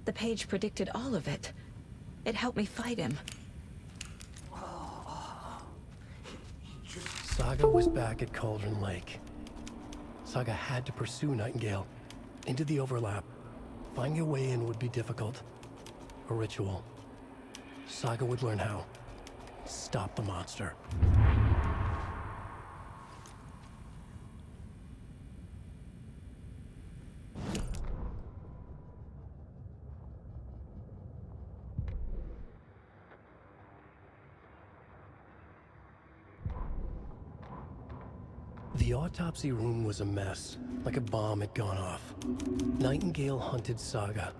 The page predicted all of it. It helped me fight him. Saga was back at Cauldron Lake. Saga had to pursue Nightingale into the overlap. Finding a way in would be difficult. A ritual. Saga would learn how. Stop the monster. The autopsy room was a mess, like a bomb had gone off. Nightingale hunted Saga.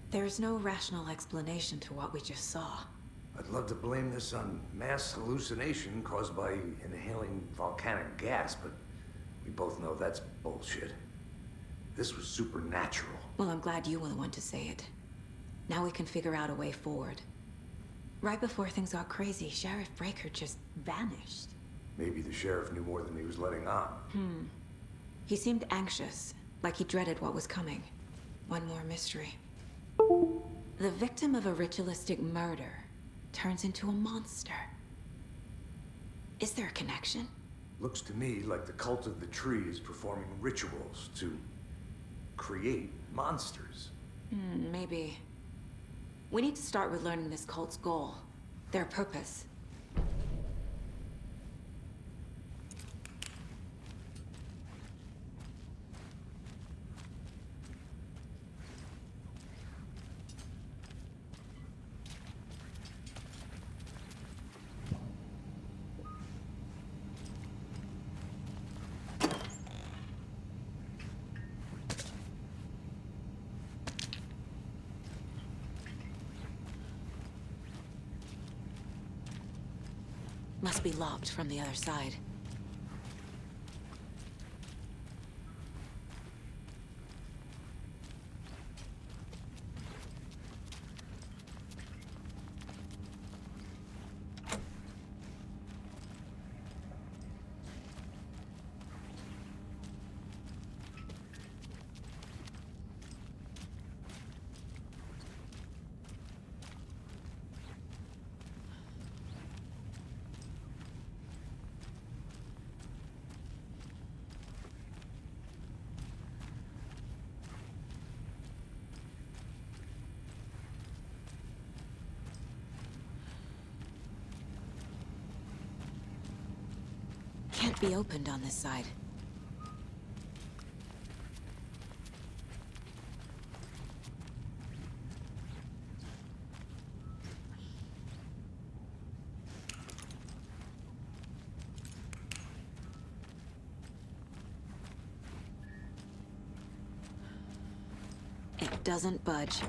There's no rational explanation to what we just saw. I'd love to blame this on mass hallucination caused by inhaling volcanic gas, but we both know that's bullshit. This was supernatural. Well, I'm glad you were the one to say it. Now we can figure out a way forward. Right before things got crazy, Sheriff Breaker just vanished. Maybe the sheriff knew more than he was letting on. He seemed anxious, like he dreaded what was coming. One more mystery. The victim of a ritualistic murder turns into a monster. Is there a connection? Looks to me like the cult of the tree is performing rituals to create monsters. Maybe. We need to start with learning this cult's goal, their purpose. Must be locked from the other side. Can't be opened on this side. It doesn't budge.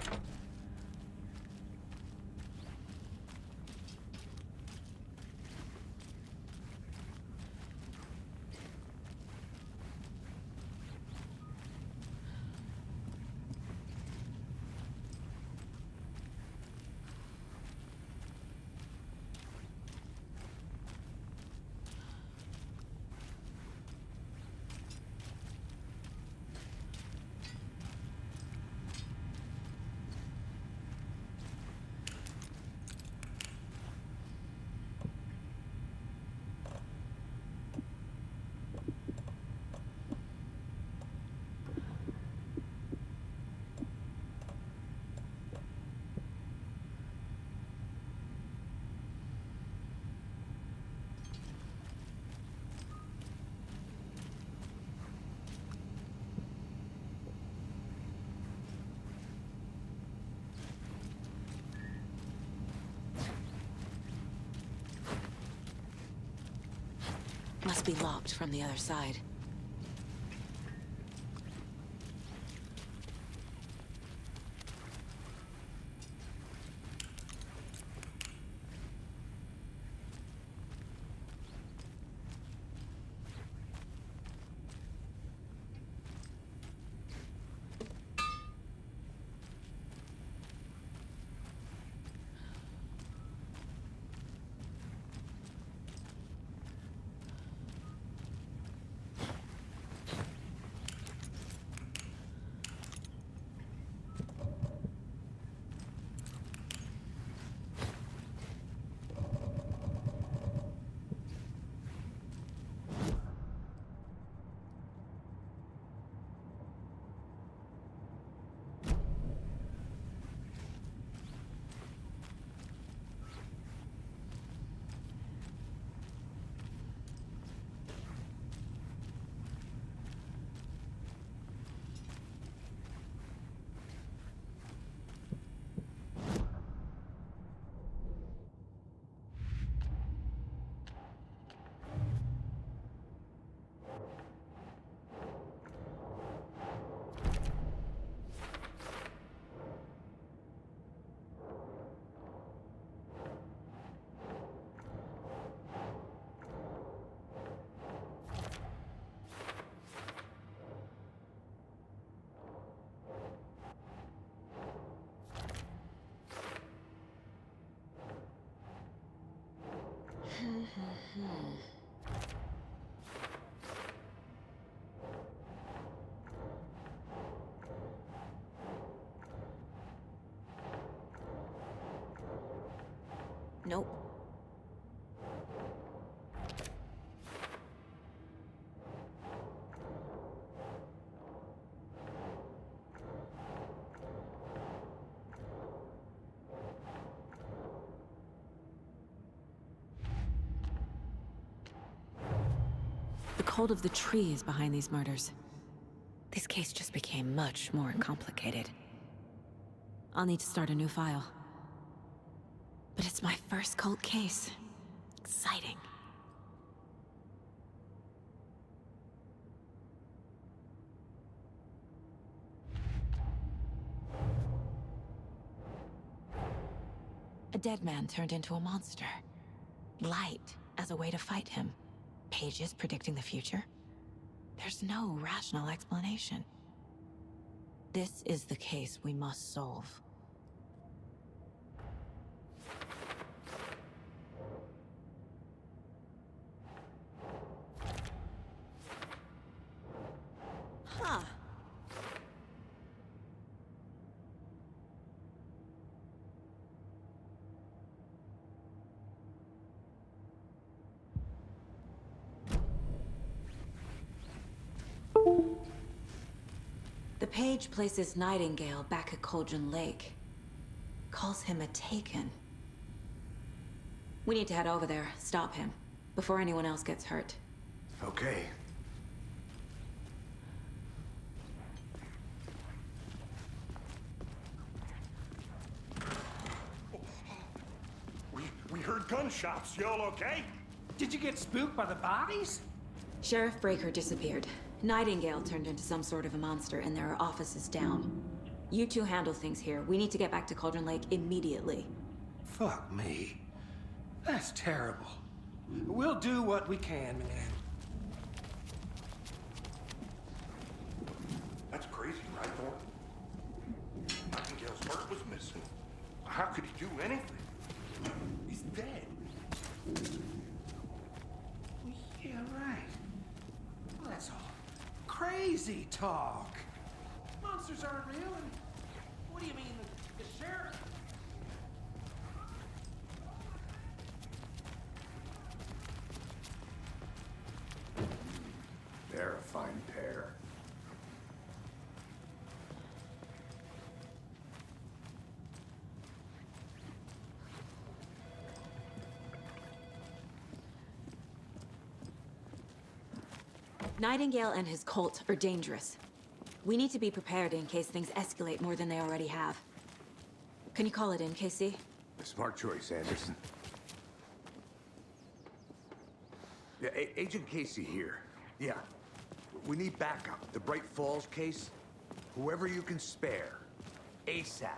Must be locked from the other side. Nope. The cult of the tree is behind these murders. This case just became much more complicated. I'll need to start a new file. But it's my first cult case. Exciting. A dead man turned into a monster. Light as a way to fight him. Pages predicting the future? There's no rational explanation. This is the case we must solve. Huh. The page places Nightingale back at Cauldron Lake. Calls him a Taken. We need to head over there, stop him, before anyone else gets hurt. Okay. We heard gunshots. Y'all okay? Did you get spooked by the bodies? Sheriff Breaker disappeared. Nightingale turned into some sort of a monster, and there are offices down. You two handle things here. We need to get back to Cauldron Lake immediately. Fuck me. That's terrible. We'll do what we can, man. That's crazy, right, Thornton? Nightingale's heart was missing. How could he do anything? He's dead. Yeah, right. Well, that's all crazy talk. Monsters aren't real, and what do you mean, the sheriff? They're a fine pair. Nightingale and his cult are dangerous. We need to be prepared in case things escalate more than they already have. Can you call it in, KC? Smart choice, Anderson. Yeah, Agent Casey here. Yeah. We need backup. The Bright Falls case. Whoever you can spare. ASAP.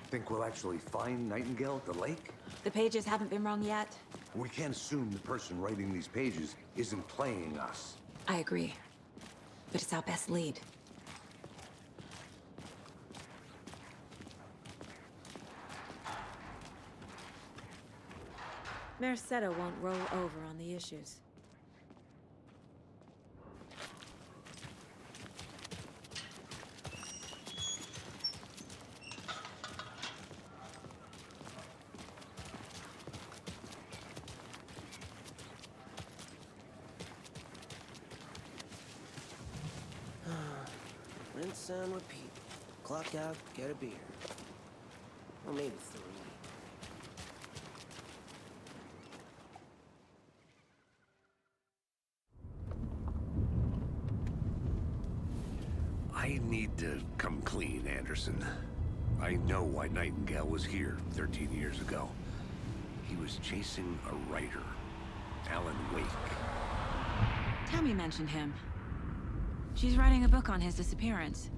Think we'll actually find Nightingale at the lake? The pages haven't been wrong yet. We can't assume the person writing these pages isn't playing us. I agree. But it's our best lead. Merced won't roll over on the issues. Rinse and repeat. Clock out, get a beer. Or maybe 3. I need to come clean, Anderson. I know why Nightingale was here 13 years ago. He was chasing a writer, Alan Wake. Tammy mentioned him. She's writing a book on his disappearance.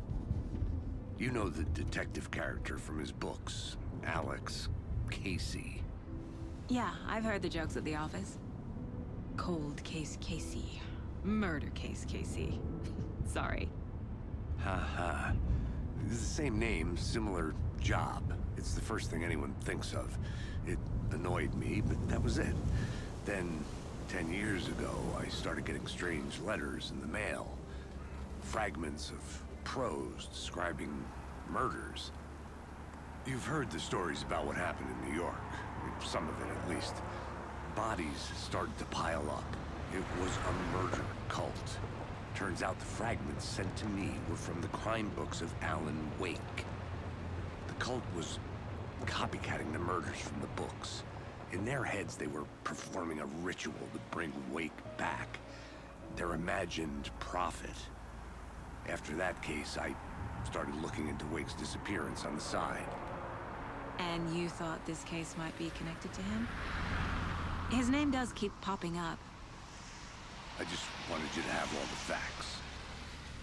You know the detective character from his books, Alex Casey. Yeah, I've heard the jokes at the office. Cold case Casey. Murder case Casey. Sorry. It's the same name, similar job. It's the first thing anyone thinks of. It annoyed me, but that was it. Then, 10 years ago, I started getting strange letters in the mail. Fragments of prose describing murders. You've heard the stories about what happened in New York. Some of it, at least. Bodies started to pile up. It was a murder cult. Turns out the fragments sent to me were from the crime books of Alan Wake. The cult was copycatting the murders from the books. In their heads, they were performing a ritual to bring Wake back. Their imagined prophet. After that case, I started looking into Wake's disappearance on the side. And you thought this case might be connected to him? His name does keep popping up. I just wanted you to have all the facts.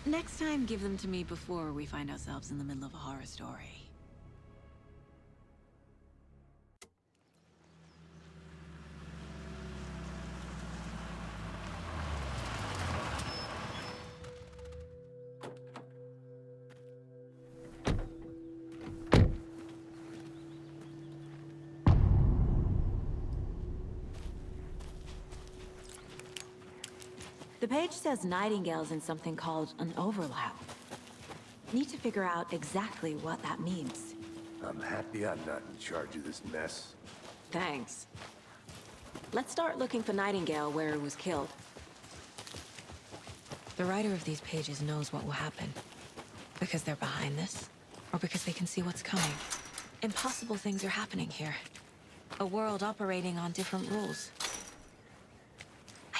Next time, give them to me before we find ourselves in the middle of a horror story. The page says Nightingale's in something called an overlap. Need to figure out exactly what that means. I'm happy I'm not in charge of this mess. Thanks. Let's start looking for Nightingale where he was killed. The writer of these pages knows what will happen. Because they're behind this, or because they can see what's coming. Impossible things are happening here. A world operating on different rules.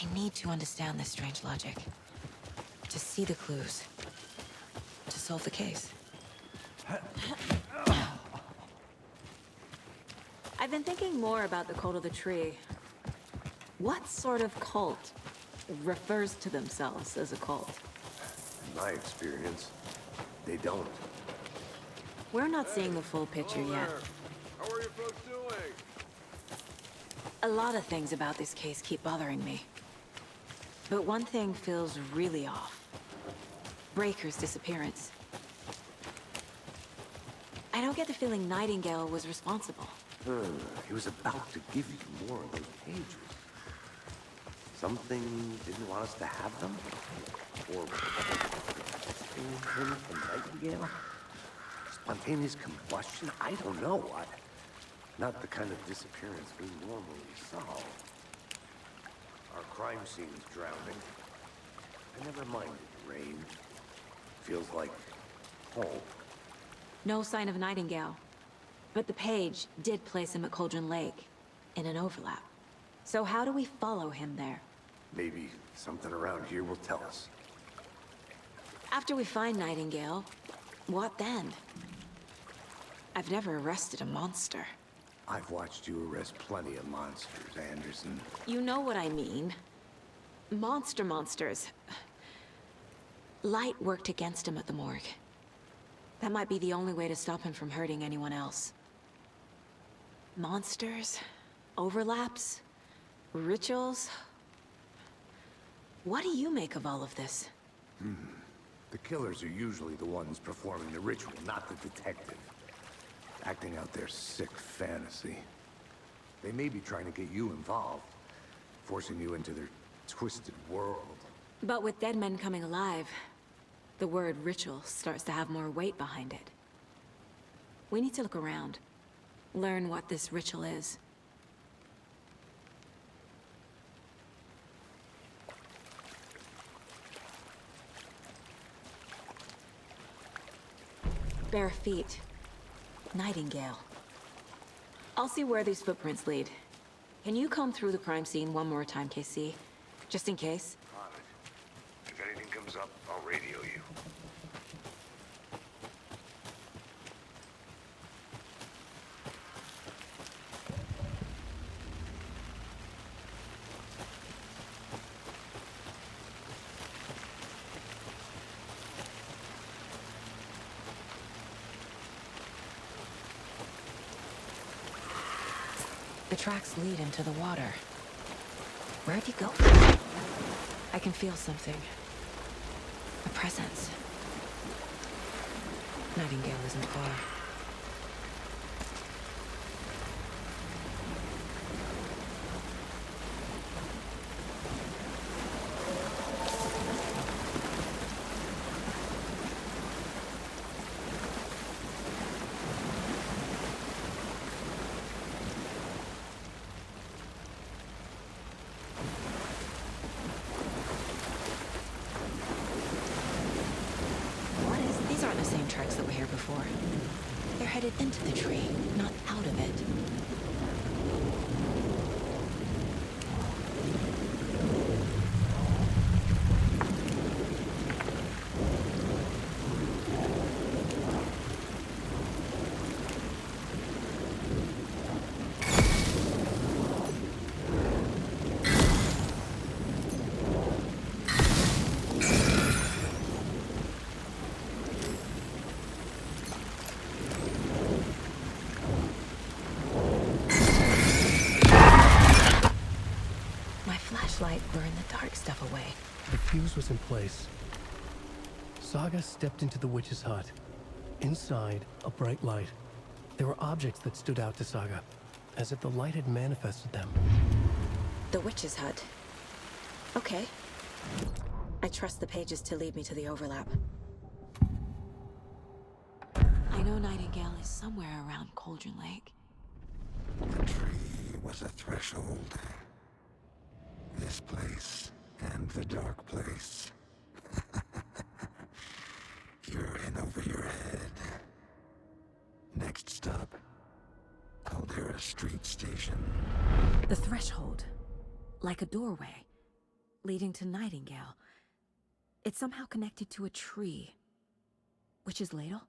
I need to understand this strange logic. To see the clues. To solve the case. I've been thinking more about the cult of the tree. What sort of cult refers to themselves as a cult? In my experience, they don't. We're not seeing the full picture yet. How are you folks doing? A lot of things about this case keep bothering me. But one thing feels really off. Breaker's disappearance. I don't get the feeling Nightingale was responsible. He was about to give you more of those pages. Something didn't want us to have them? Or protecting him from Nightingale? Spontaneous combustion? I don't know. Not the kind of disappearance we normally solve. Our crime scene's drowning. I never minded the rain. Feels like home. No sign of Nightingale. But the page did place him at Cauldron Lake, in an overlap. So how do we follow him there? Maybe something around here will tell us. After we find Nightingale, what then? I've never arrested a monster. I've watched you arrest plenty of monsters, Anderson. You know what I mean. Monsters. Light worked against him at the morgue. That might be the only way to stop him from hurting anyone else. Monsters? Overlaps? Rituals? What do you make of all of this? The killers are usually the ones performing the ritual, not the detective. Acting out their sick fantasy. They may be trying to get you involved, forcing you into their twisted world. But with dead men coming alive, the word ritual starts to have more weight behind it. We need to look around, learn what this ritual is. Bare feet. Nightingale. I'll see where these footprints lead. Can you comb through the crime scene one more time, KC? Just in case? On it. If anything comes up, I'll radio you. The tracks lead into the water. Where'd he go? I can feel something. A presence. Nightingale isn't far. headed into the tree, not out of it. Flashlight burned the dark stuff away. The fuse was in place. Saga stepped into the witch's hut. Inside, a bright light. There were objects that stood out to Saga, as if the light had manifested them. The witch's hut. Okay. I trust the pages to lead me to the overlap. I know Nightingale is somewhere around Cauldron Lake. The tree was a threshold. This place and the dark place. You're in over your head. Next stop, Caldera Street Station. The threshold. Like a doorway. Leading to Nightingale. It's somehow connected to a tree. Witch's ladle?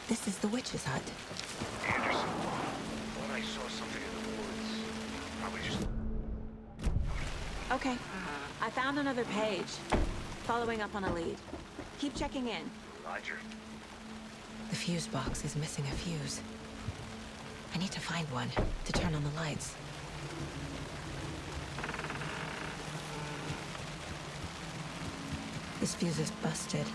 This is the witch's hut. Anderson, thought I saw something in the woods. Probably just... Okay. I found another page. Following up on a lead. Keep checking in. Roger. The fuse box is missing a fuse. I need to find one to turn on the lights. This fuse is busted.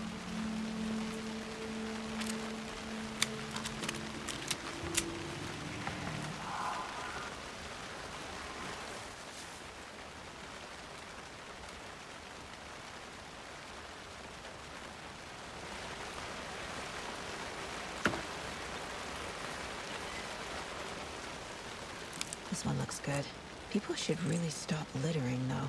This one looks good. People should really stop littering, though.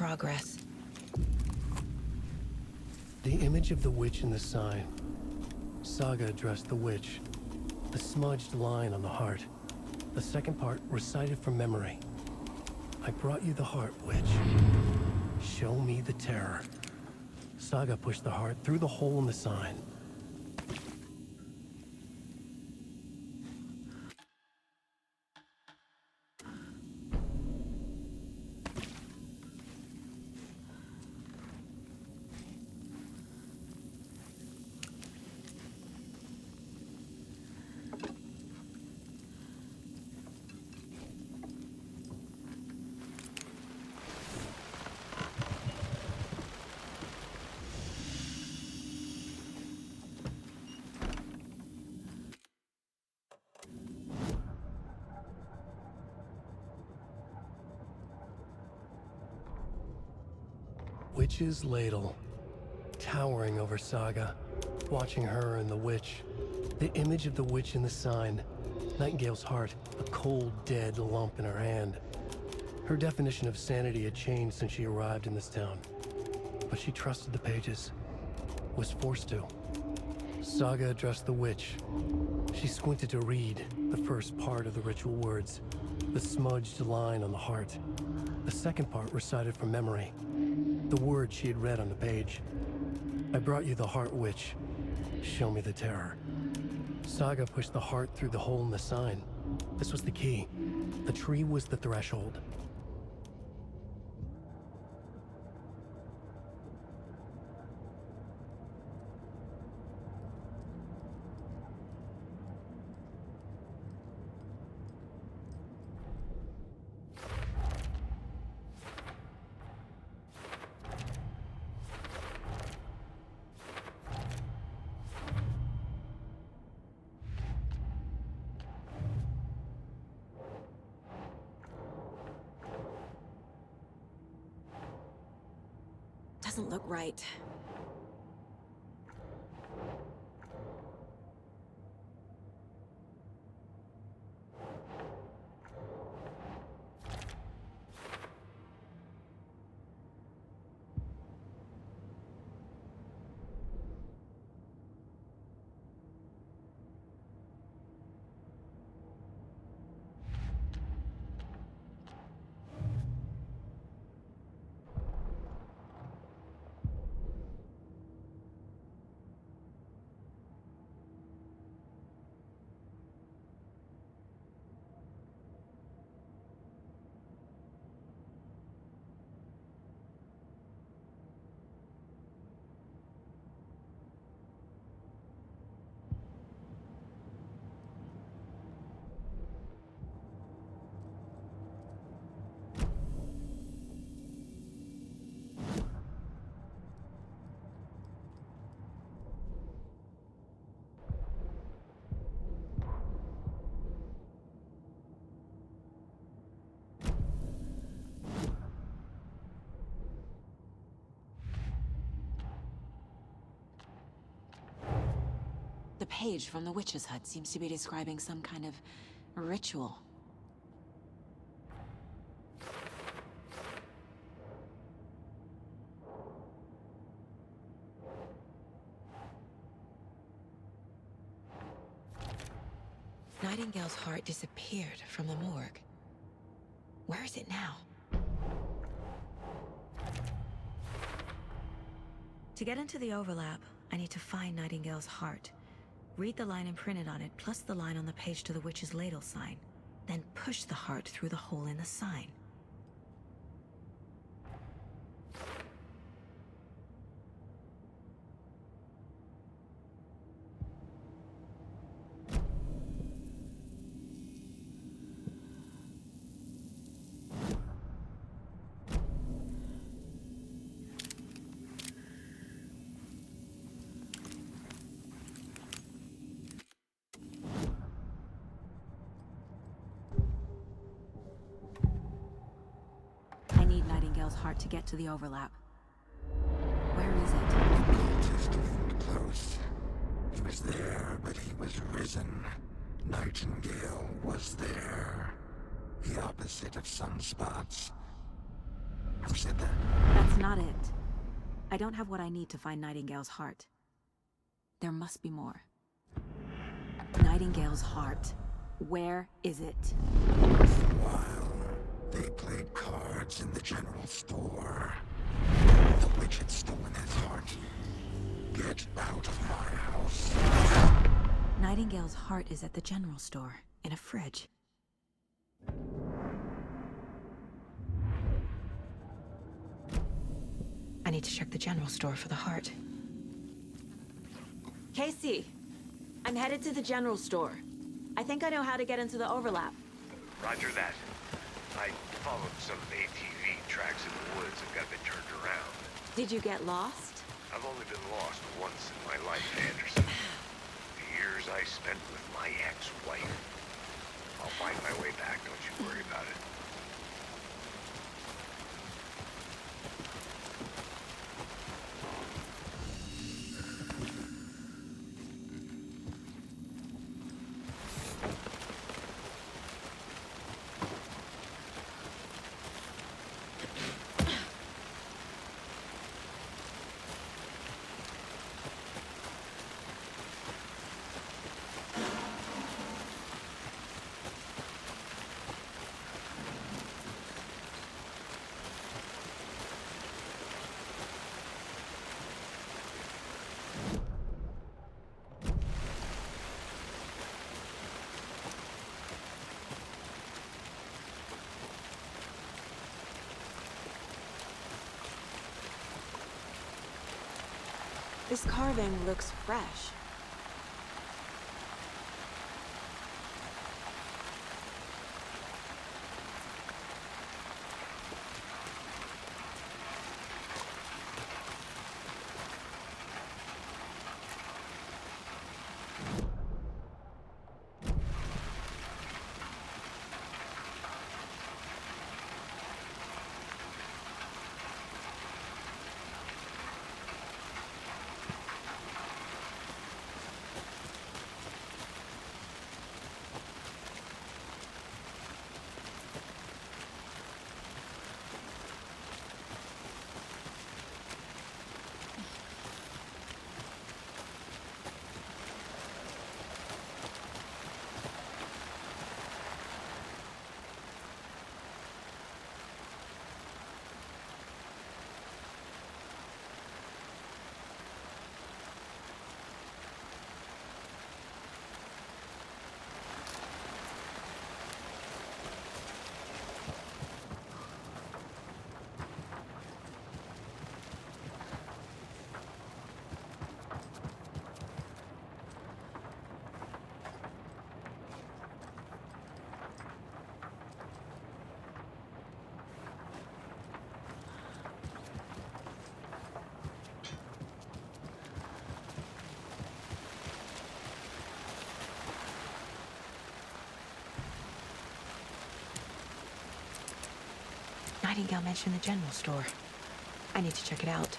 progress. The image of the witch in the sign. Saga addressed the witch. The smudged line on the heart. The second part recited from memory. I brought you the heart, witch. Show me the terror. Saga pushed the heart through the hole in the sign. Witch's ladle, towering over Saga, watching her and the witch. The image of the witch in the sign, Nightingale's heart, a cold, dead lump in her hand. Her definition of sanity had changed since she arrived in this town, but she trusted the pages, was forced to. Saga addressed the witch. She squinted to read the first part of the ritual words, the smudged line on the heart. The second part recited from memory, the words she had read on the page. I brought you the heart, witch. Show me the terror. Saga pushed the heart through the hole in the sign. This was the key. The tree was the threshold. Doesn't look right. The page from the witch's hut seems to be describing some kind of ritual. Nightingale's heart disappeared from the morgue. Where is it now? To get into the overlap, I need to find Nightingale's heart. Read the line imprinted on it, plus the line on the page to the witch's ladle sign. Then push the heart through the hole in the sign. Heart to get to the overlap. Where is it? Just came close. He was there, but he was risen. Nightingale was there. The opposite of sunspots. Who said that? That's not it. I don't have what I need to find Nightingale's heart. There must be more. Nightingale's heart. Where is it? While they played cards in the general store, the witch had stolen his heart. Get out of my house. Nightingale's heart is at the general store, in a fridge. I need to check the general store for the heart. Casey, I'm headed to the general store. I think I know how to get into the overlap. Roger that. I followed some ATV tracks in the woods and got a bit turned around. Did you get lost? I've only been lost once in my life, Anderson. The years I spent with my ex-wife. I'll find my way back, don't you worry about it. This carving looks fresh. Nightingale mentioned the general store. I need to check it out.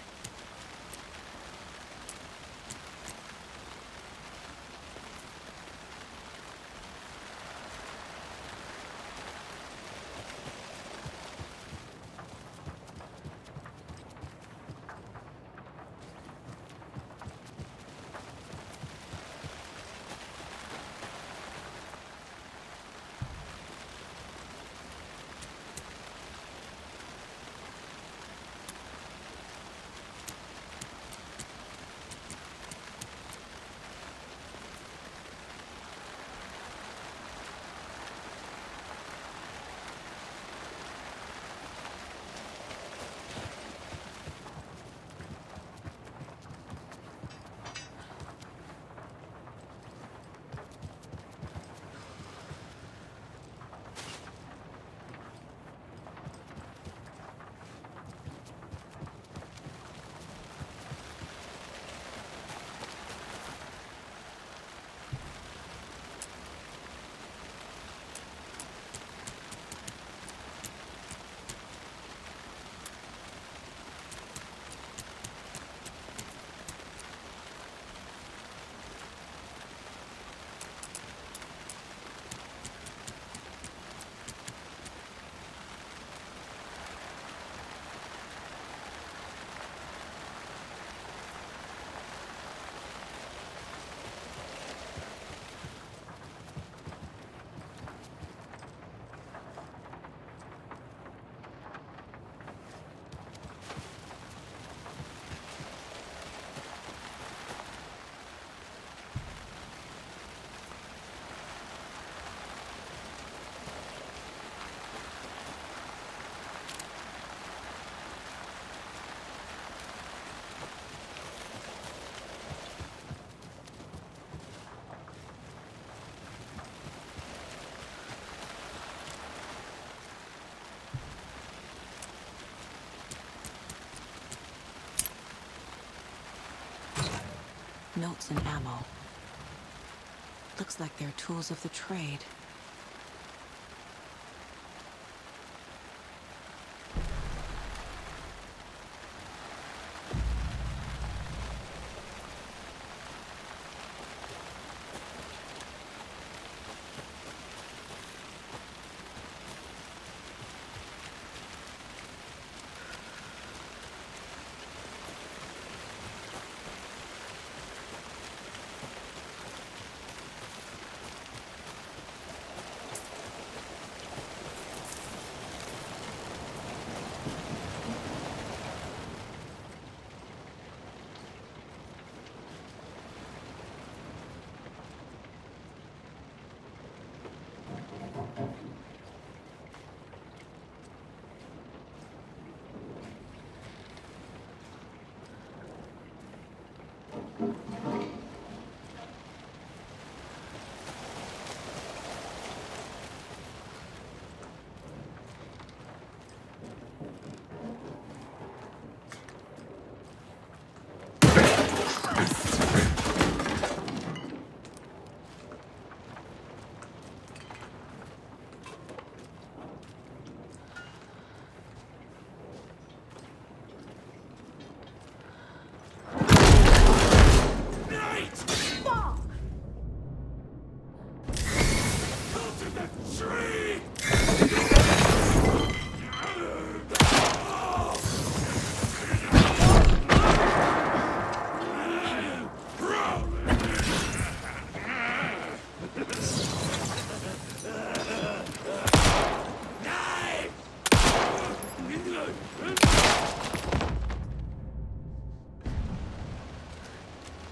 Notes and ammo. Looks like they're tools of the trade.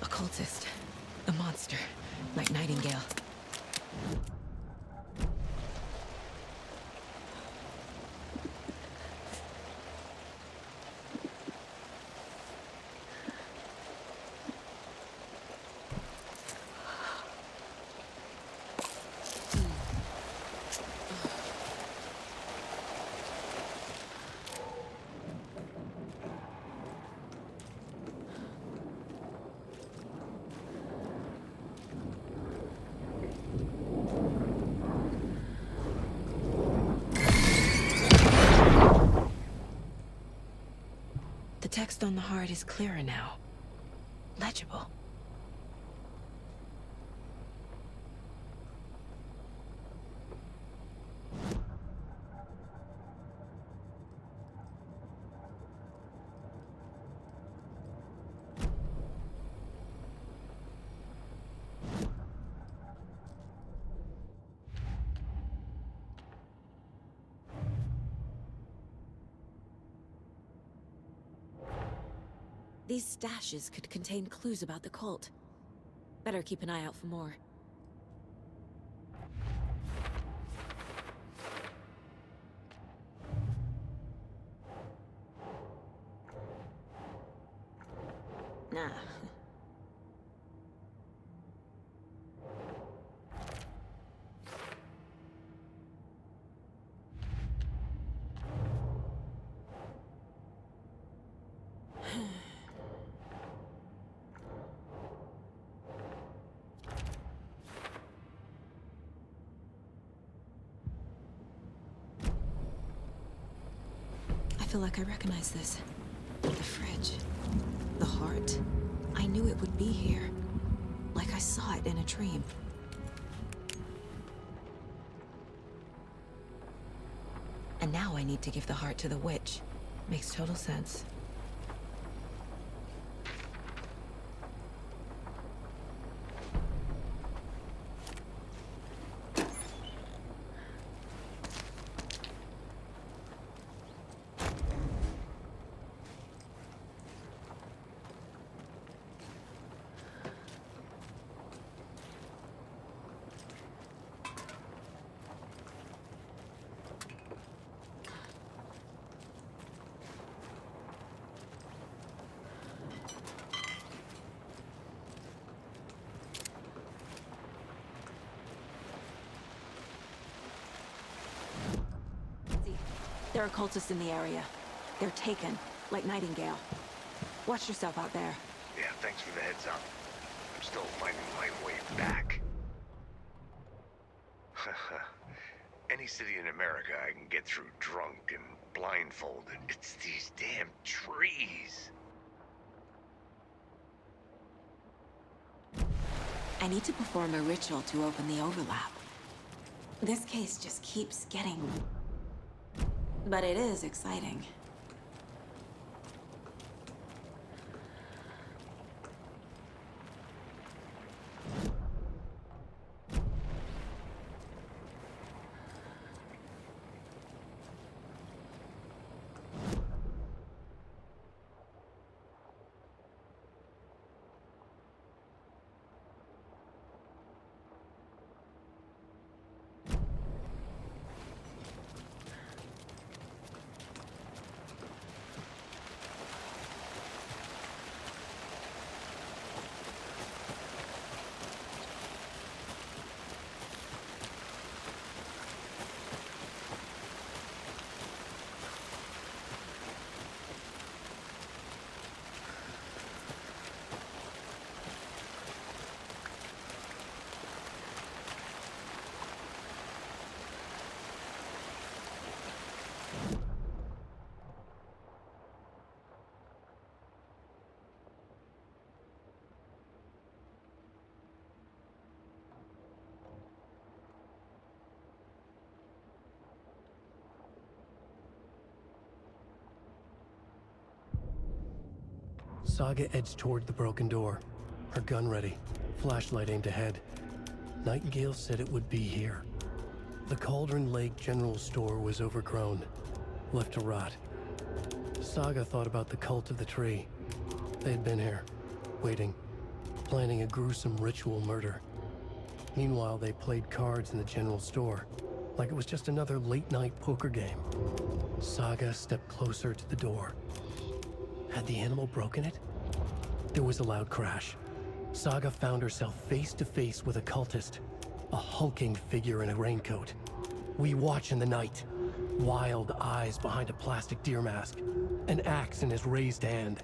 Occultist. A monster. Like Nightingale. The text on the heart is clearer now. Legible. These stashes could contain clues about the cult. Better keep an eye out for more. Nah. I feel like I recognize this. The fridge. The heart. I knew it would be here. Like I saw it in a dream. And now I need to give the heart to the witch. Makes total sense. There are cultists in the area. They're taken, like Nightingale. Watch yourself out there. Yeah, thanks for the heads up. still finding my way back. Any city in America I can get through drunk and blindfolded. It's these damn trees. I need to perform a ritual to open the overlap. This case just keeps getting... But it is exciting. Saga edged toward the broken door, her gun ready, flashlight aimed ahead. Nightingale said it would be here. The Cauldron Lake General Store was overgrown, left to rot. Saga thought about the cult of the tree. They had been here, waiting, planning a gruesome ritual murder. Meanwhile, they played cards in the general store, like it was just another late-night poker game. Saga stepped closer to the door. Had the animal broken it? There was a loud crash. Saga found herself face to face with a cultist, a hulking figure in a raincoat. We watch in the night, wild eyes behind a plastic deer mask, an axe in his raised hand.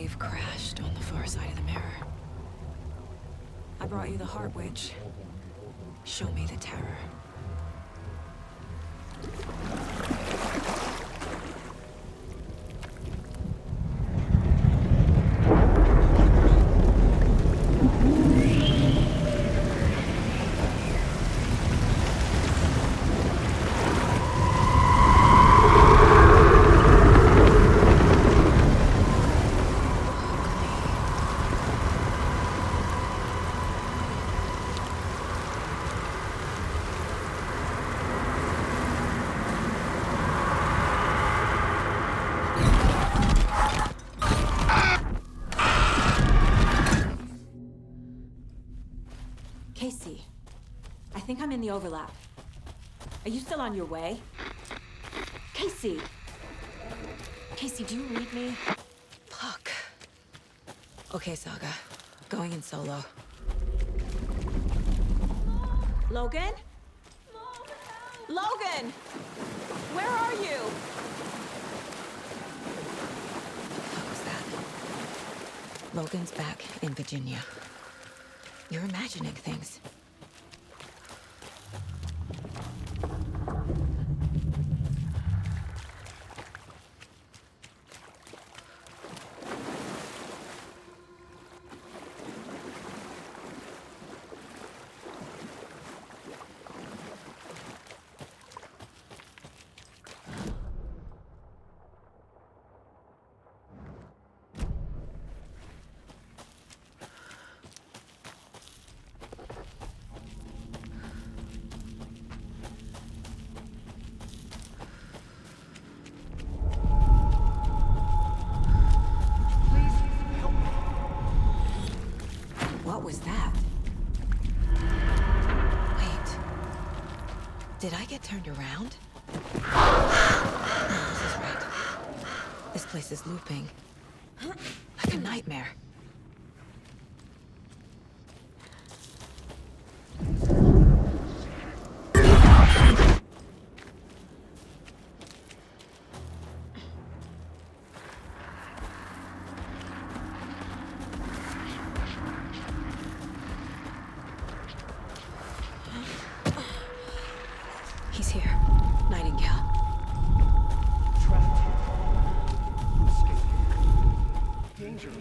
We've crashed on the far side of the mirror. I brought you the Heart Witch. Show me the terror. Casey, I think I'm in the overlap. Are you still on your way? Casey! Casey, do you read me? Fuck. Okay, Saga. Going in solo. Logan? Logan! Where are you? What was that? Logan's back in Virginia. You're imagining things. What was that? Wait. Did I get turned around? No, this is right. This place is looping. Like a nightmare. He's here. Nightingale. Trapped here. Escape. Danger.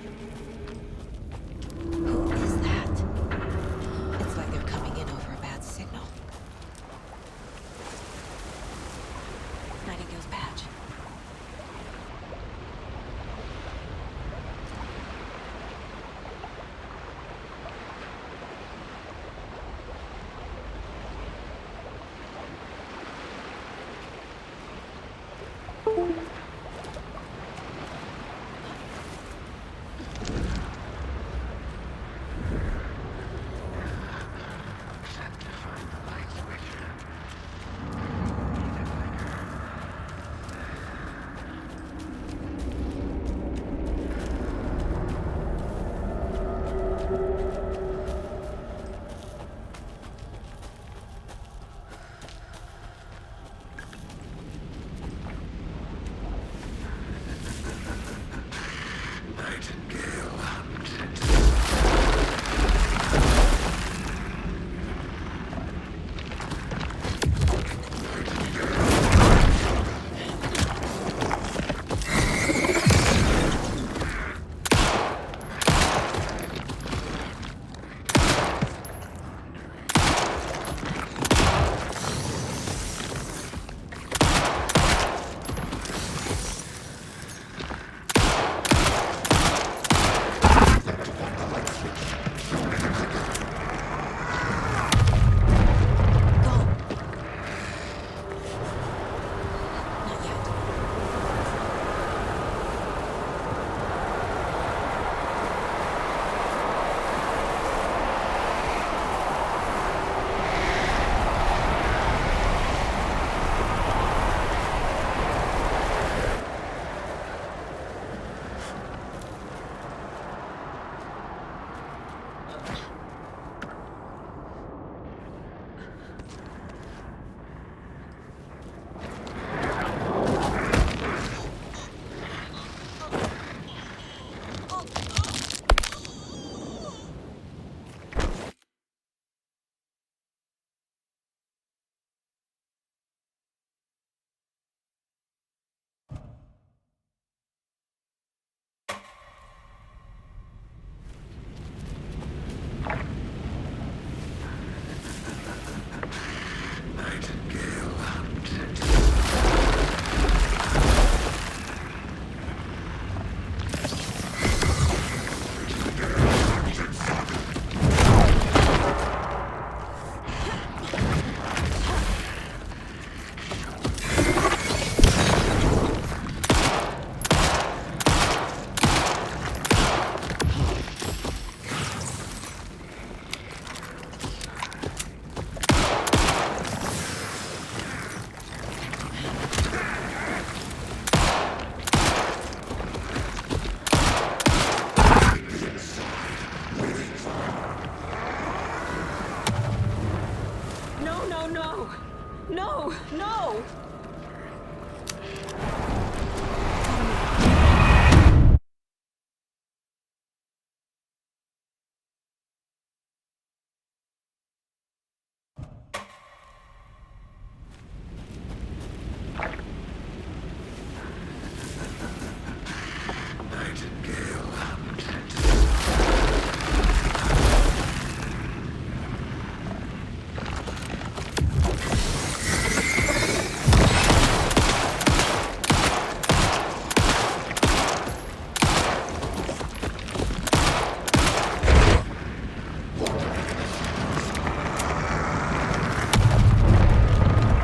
No! No!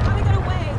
How to get away?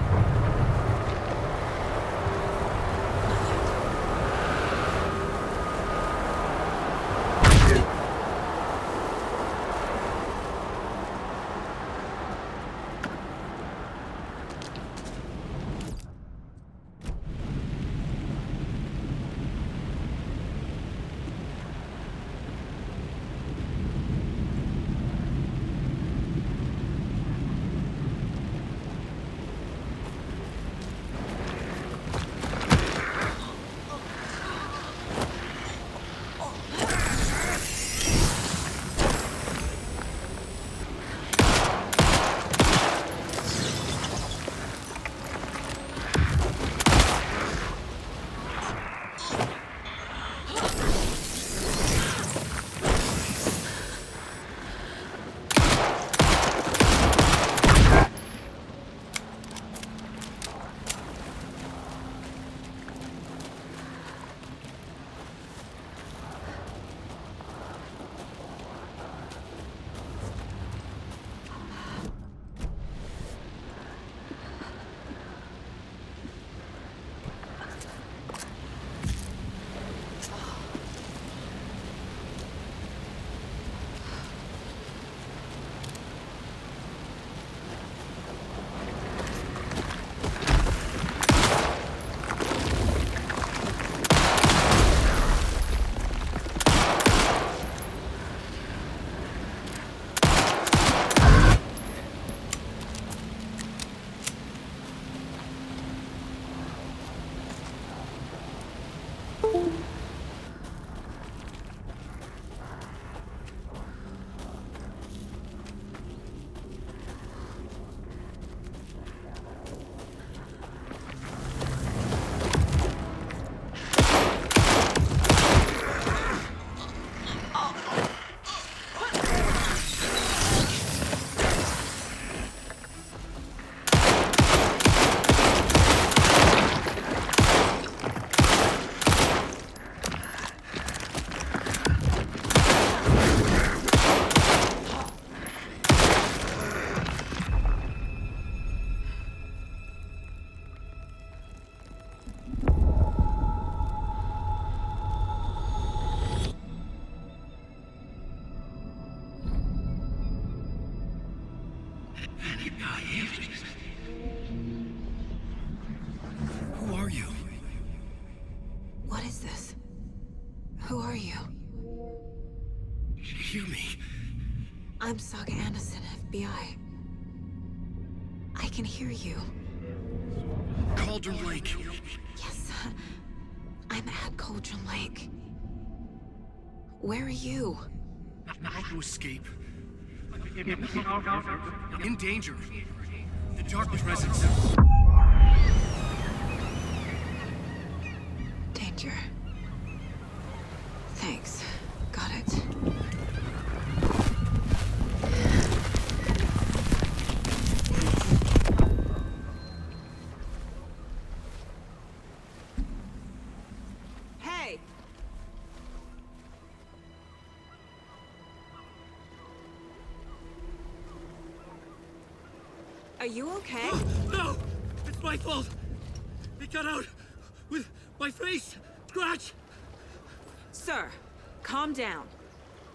Who are you? What is this? Who are you? Hear me. I'm Saga Anderson, FBI. I can hear you. Cauldron Lake. Yes, I'm at Cauldron Lake. Where are you? How to escape? In danger. The dark presence. Danger. Thanks. Got it. Hey! Are you okay? No! It's my fault! It got out with my face! Scratch! Sir, calm down.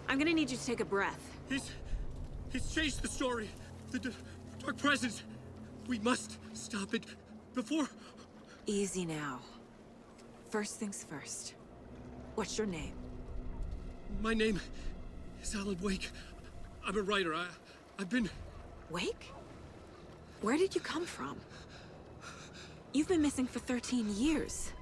I'm gonna need you to take a breath. He's changed the story. The dark presence. We must stop it before... Easy now. First things first. What's your name? My name is Alan Wake. I'm a writer. I've been... Wake? Where did you come from? You've been missing for 13 years.